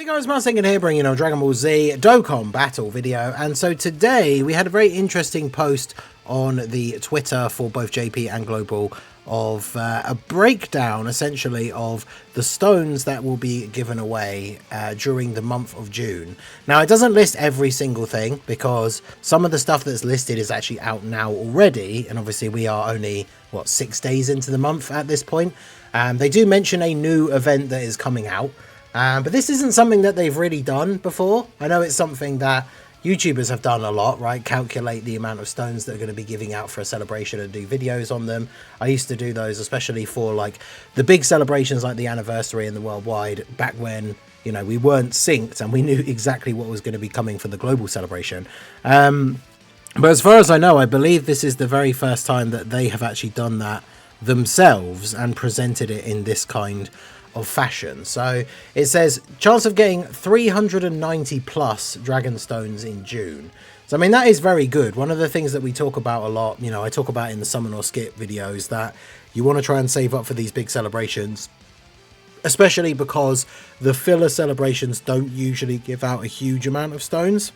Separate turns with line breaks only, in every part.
Hey guys, Marsingan here, bringing you Dragon Ball Z Dokkan battle video. And so today we had a very interesting post on the Twitter for both JP and Global of a breakdown essentially of the stones that will be given away during the month of June. Now it doesn't list every single thing because some of the stuff that's listed is actually out now already, and obviously we are only what 6 days into the month at this point. They do mention a new event that is coming out. But this isn't something that they've really done before. I know it's something that YouTubers have done a lot, right? Calculate the amount of stones that are going to be giving out for a celebration and do videos on them. I used to do those, especially for like the big celebrations like the anniversary and the worldwide, back when, you know, we weren't synced and we knew exactly what was going to be coming for the global celebration. But as far as I know, I believe this is the very first time that they have actually done that themselves and presented it in this kind of fashion. So it says chance of getting 390 plus dragon stones in June. So I mean, that is very good. One of the things that we talk about a lot, you know, I talk about in the summon or skip videos, that you want to try and save up for these big celebrations, especially because the filler celebrations don't usually give out a huge amount of stones.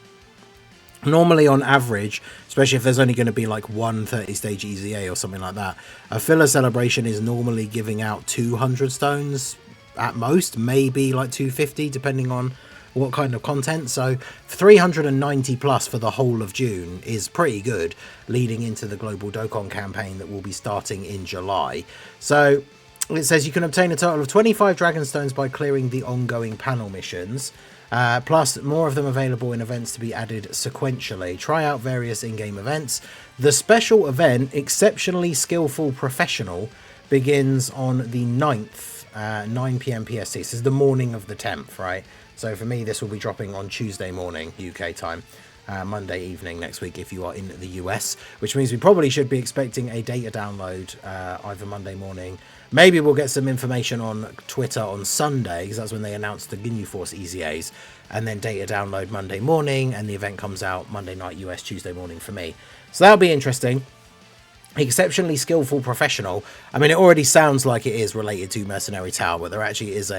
Normally on average, especially if there's only going to be like one 30-stage EZA or something like that, a filler celebration is normally giving out 200 stones at most, maybe like 250 depending on what kind of content. So 390 plus for the whole of June is pretty good, leading into the global Dokkan campaign that will be starting in July. So it says you can obtain a total of 25 dragon stones by clearing the ongoing panel missions. Plus more of them available in events to be added sequentially. Try out various in-game events. The special event, Exceptionally Skillful Professional, begins on the 9th, 9 PM PST. This is the morning of the 10th, right? So for me, this will be dropping on Tuesday morning, UK time. Monday evening next week if you are in the US, which means we probably should be expecting a data download either Monday morning. Maybe we'll get some information on Twitter on Sunday, because that's when they announced the Ginyu Force EZAs, and then data download Monday morning, and the event comes out Monday night US, Tuesday morning for me. So that'll be interesting. Exceptionally Skillful Professional. I mean, it already sounds like it is related to Mercenary Tau, but there actually is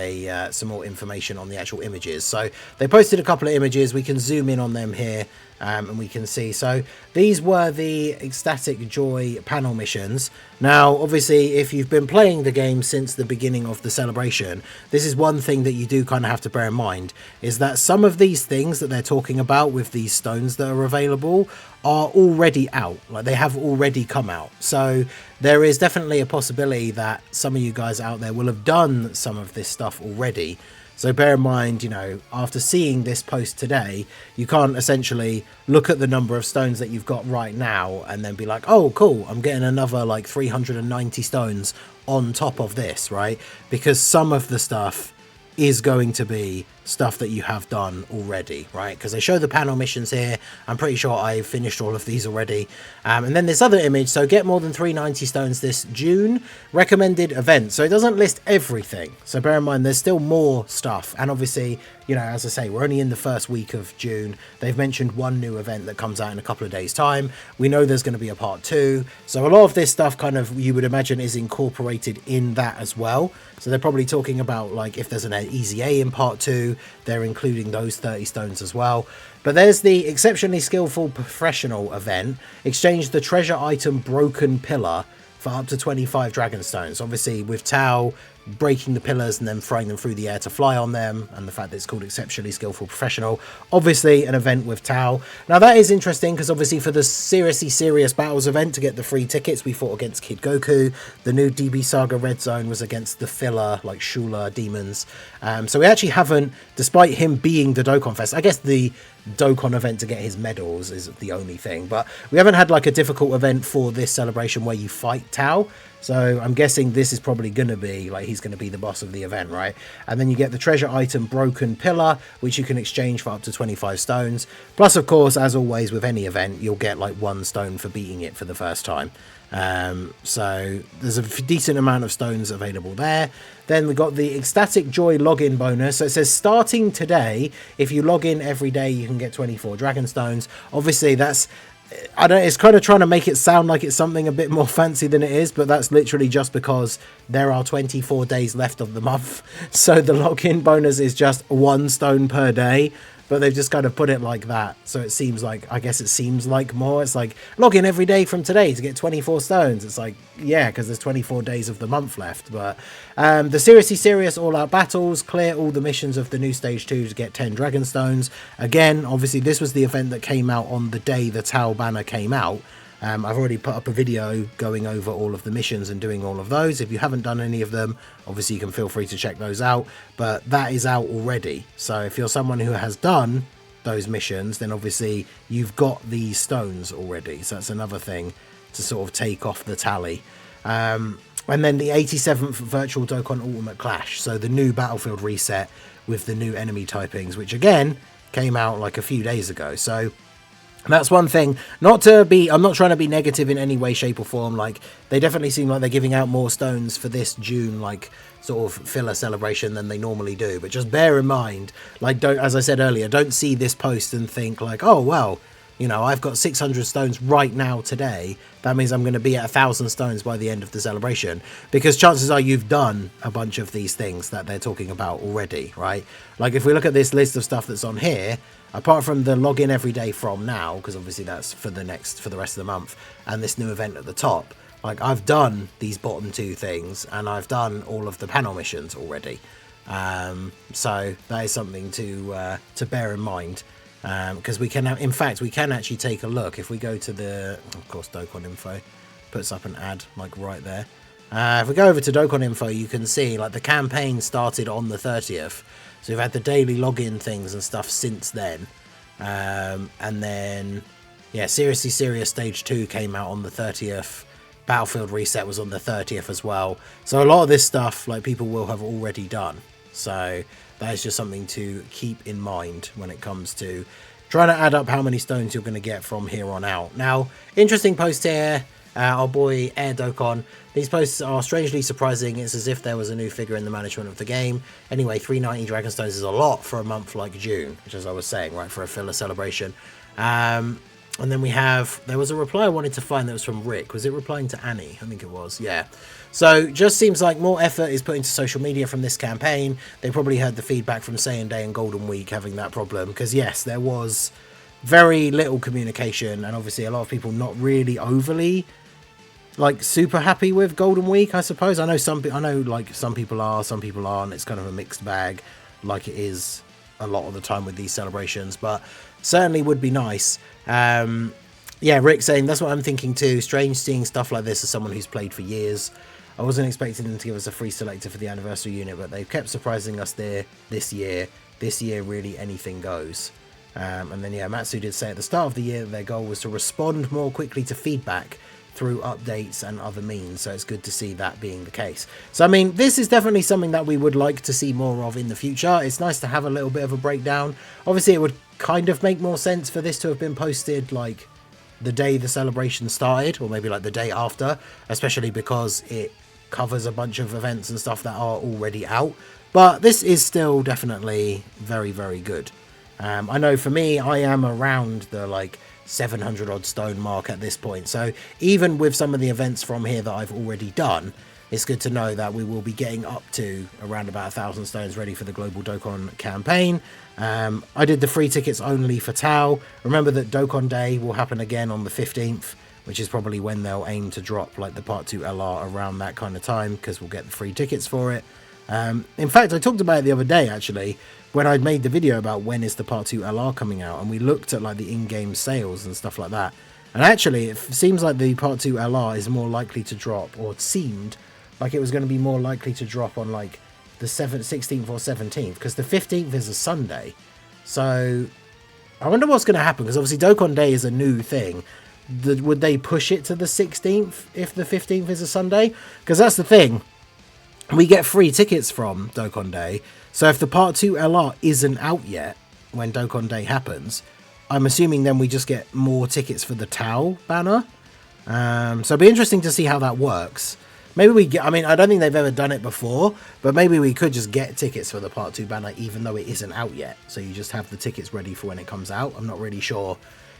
some more information on the actual images. So they posted a couple of images. We can zoom in on them here, and we can see. So these were the Ecstatic Joy panel missions. Now, obviously, if you've been playing the game since the beginning of the celebration, this is one thing that you do kind of have to bear in mind, is that some of these things that they're talking about with these stones that are available are already out. Like, they have already come out. So there is definitely a possibility that some of you guys out there will have done some of this stuff already. So bear in mind, you know, after seeing this post today, you can't essentially look at the number of stones that you've got right now and then be like, oh, cool, I'm getting another like 390 stones on top of this, right? Because some of the stuff is going to be stuff that you have done already, right? Because they show the panel missions here. I'm pretty sure I've finished all of these already. And then this other image, so get more than 390 stones this June, recommended event. So it doesn't list everything. So bear in mind, there's still more stuff. And obviously, you know, as I say, we're only in the first week of June. They've mentioned one new event that comes out in a couple of days' time. We know there's going to be a part 2. So a lot of this stuff kind of, you would imagine, is incorporated in that as well. So they're probably talking about, like, if there's an EZA in part 2, they're including those 30 stones as well. But there's the Exceptionally Skillful Professional event. Exchange the treasure item Broken Pillar for up to 25 dragon stones. Obviously, with Tau breaking the pillars and then throwing them through the air to fly on them, and the fact that it's called Exceptionally Skillful Professional, obviously an event with Tau. Now that is interesting, because obviously for the Seriously Serious Battles event, to get the free tickets, we fought against Kid Goku. The new DB Saga Red Zone was against the filler, like Shula demons. So we actually haven't, despite him being the Dokkan Fest, I guess the Dokkan event to get his medals is the only thing, but we haven't had like a difficult event for this celebration where you fight Tau. So I'm guessing this is probably going to be, like, he's going to be the boss of the event, right? And then you get the treasure item Broken Pillar, which you can exchange for up to 25 stones. Plus, of course, as always with any event, you'll get like 1 stone for beating it for the first time. So there's a decent amount of stones available there. Then we got the Ecstatic Joy login bonus. So it says starting today, if you log in every day, you can get 24 dragon stones. Obviously, that's I don't. It's kind of trying to make it sound like it's something a bit more fancy than it is, but that's literally just because there are 24 days left of the month, so the login bonus is just 1 stone per day. But they've just kind of put it like that, so it seems like, I guess it seems like more. It's like, log in every day from today to get 24 stones. It's like, yeah, because there's 24 days of the month left. But the Seriously Serious All-Out Battles, clear all the missions of the new Stage 2 to get 10 Dragon Stones. Again, obviously, this was the event that came out on the day the Tau banner came out. I've already put up a video going over all of the missions and doing all of those. If you haven't done any of them, obviously you can feel free to check those out, but that is out already. So if you're someone who has done those missions, then obviously you've got these stones already. So that's another thing to sort of take off the tally. And then the 87th Virtual Dokkan Ultimate Clash. So the new battlefield reset with the new enemy typings, which again came out like a few days ago. So that's one thing. I'm not trying to be negative in any way, shape or form. Like, they definitely seem like they're giving out more stones for this June, like, sort of filler celebration than they normally do. But just bear in mind, like, don't, as I said earlier, don't see this post and think like, oh, well, you know, I've got 600 stones right now today. That means I'm going to be at 1,000 stones by the end of the celebration. Because chances are you've done a bunch of these things that they're talking about already, right? Like, if we look at this list of stuff that's on here, apart from the login every day from now, because obviously that's for the rest of the month, and this new event at the top, like, I've done these bottom 2 things, and I've done all of the panel missions already. So that is something to bear in mind. Because we can, in fact, we can actually take a look. If we go to the, of course, Dokkan Info puts up an ad like right there. If we go over to Dokkan Info, you can see like the campaign started on the 30th. So we've had the daily login things and stuff since then. And then, yeah, Seriously Serious Stage 2 came out on the 30th. Battlefield Reset was on the 30th as well. So a lot of this stuff, like, people will have already done. So that is just something to keep in mind when it comes to trying to add up how many stones you're going to get from here on out. Now, interesting post here. Our boy Air Dokkan. These posts are strangely surprising. It's as if there was a new figure in the management of the game. Anyway, 390 Dragon Stones is a lot for a month like June, which, as I was saying, right, for a filler celebration. And then there was a reply I wanted to find that was from Rick. Was it replying to Annie? I think it was, yeah. So, just seems like more effort is put into social media from this campaign. They probably heard the feedback from Saiyan Day and Golden Week having that problem. Because, yes, there was very little communication. And obviously a lot of people not really overly, like, super happy with Golden Week, I suppose. I know some people are, some people aren't. It's kind of a mixed bag, like it is a lot of the time with these celebrations. But certainly would be nice. Yeah, Rick saying, that's what I'm thinking too. Strange seeing stuff like this as someone who's played for years. I wasn't expecting them to give us a free selector for the anniversary unit, but they've kept surprising us there this year. This year, really, anything goes. And then, yeah, Matsu did say at the start of the year that their goal was to respond more quickly to feedback through updates and other means, so it's good to see that being the case. So, I mean, this is definitely something that we would like to see more of in the future. It's nice to have a little bit of a breakdown. Obviously, it would kind of make more sense for this to have been posted, like, the day the celebration started, or maybe, like, the day after, especially because it covers a bunch of events and stuff that are already out. But this is still definitely very, very good. I know for me, I am around the, like, 700 odd stone mark at this point. So even with some of the events from here that I've already done, it's good to know that we will be getting up to around about 1,000 stones ready for the Global Dokkan campaign. I did the free tickets only for Tau. Remember that Dokkan Day will happen again on the 15th, which is probably when they'll aim to drop like the Part 2 LR around that kind of time, because we'll get the free tickets for it. In fact, I talked about it the other day, actually, when I made the video about when is the Part 2 LR coming out, and we looked at like the in-game sales and stuff like that. And actually, it seems like the Part 2 LR is more likely to drop, or it seemed like it was going to be more likely to drop on like the 16th or 17th, because the 15th is a Sunday. So I wonder what's going to happen, because obviously Dokkan Day is a new thing. Would they push it to the 16th if the 15th is a Sunday? Because that's the thing. We get free tickets from Dokkan Day. So if the Part 2 LR isn't out yet when Dokkan Day happens, I'm assuming then we just get more tickets for the Tau banner. So it'll be interesting to see how that works. Maybe we get, I mean, I don't think they've ever done it before, but maybe we could just get tickets for the Part 2 banner even though it isn't out yet. So you just have the tickets ready for when it comes out. I'm not really sure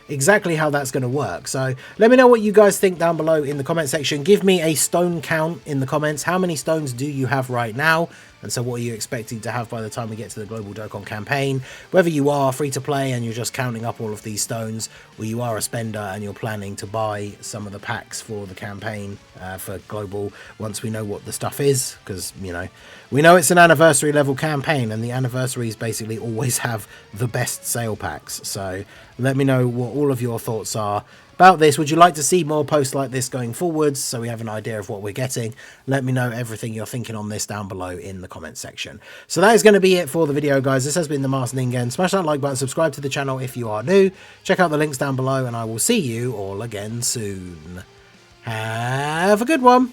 exactly how that's going to work. So let me know what you guys think down below in the comment section. Give me a stone count in the comments. How many stones do you have right now? And so what are you expecting to have by the time we get to the Global Dokkan campaign? Whether you are free to play and you're just counting up all of these stones, or you are a spender and you're planning to buy some of the packs for the campaign for Global once we know what the stuff is. Because, you know, we know it's an anniversary level campaign and the anniversaries basically always have the best sale packs. So let me know what all of your thoughts are about this. Would you like to see more posts like this going forwards so we have an idea of what we're getting? Let me know everything you're thinking on this down below in the comment section. So that is going to be it for the video, guys. This has been the Masked Ningen. Smash that like button, subscribe to the channel if you are new. Check out the links down below and I will see you all again soon. Have a good one.